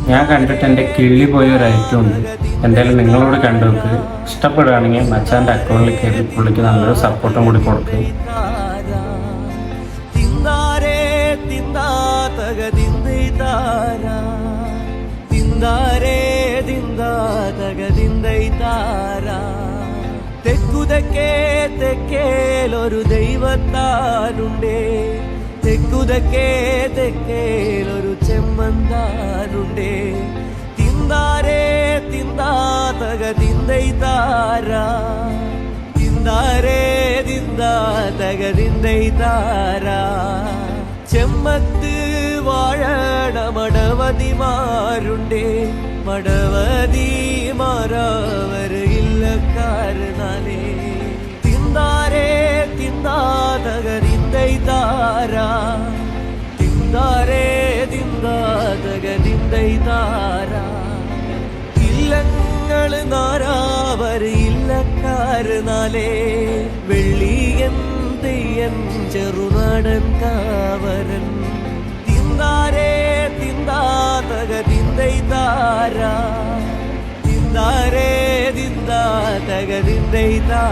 ഞാൻ കണ്ടിട്ട് എൻ്റെ കിള്ളി പോയ ഒരു ഐറ്റം ഉണ്ട്. എന്തായാലും നിങ്ങളോട് കണ്ടു നോക്ക്. ഇഷ്ടപ്പെടുകയാണെങ്കിൽ മച്ചാൻ്റെ അക്കൗണ്ടിൽ കയറി പുള്ളിക്ക് നല്ലൊരു സപ്പോർട്ടും കൂടി കൊടുക്കും. തെക്കുതക്കേ തെക്കേലൊരു ദൈവത്താനുണ്ടേ, തെക്കുതക്കേ തെക്കേലൊരു ചെമ്മന്താനുണ്ടേ. തിന്താരേ തിന്താതക തിന്തൈ താരാ, തിന്താരേ തിന്താതക തിന്തൈ താരാ. ചെമ്മത്ത് വാഴണ മടവതിമാരുണ്ടേ, മടവതിമാരവര് ഇല്ലക്കാരനാലേ. തിന്താരേ തിന്താതക തിന്തൈ താരാ, തിന്താരേ തിന്താതക തിന്തൈ താരാ. ഇല്ലങ്ങള് നാരാവര് ഇല്ലക്കാരനാലേ, വെള്ളിയൻ തെയ്യൻ ചെറുനാടൻ കാവരൻ. തിന്താരേ തിന്താതക തിന്തൈ താരാ, തിന്താരേ തിന്താതക തിന്തൈ താരാ.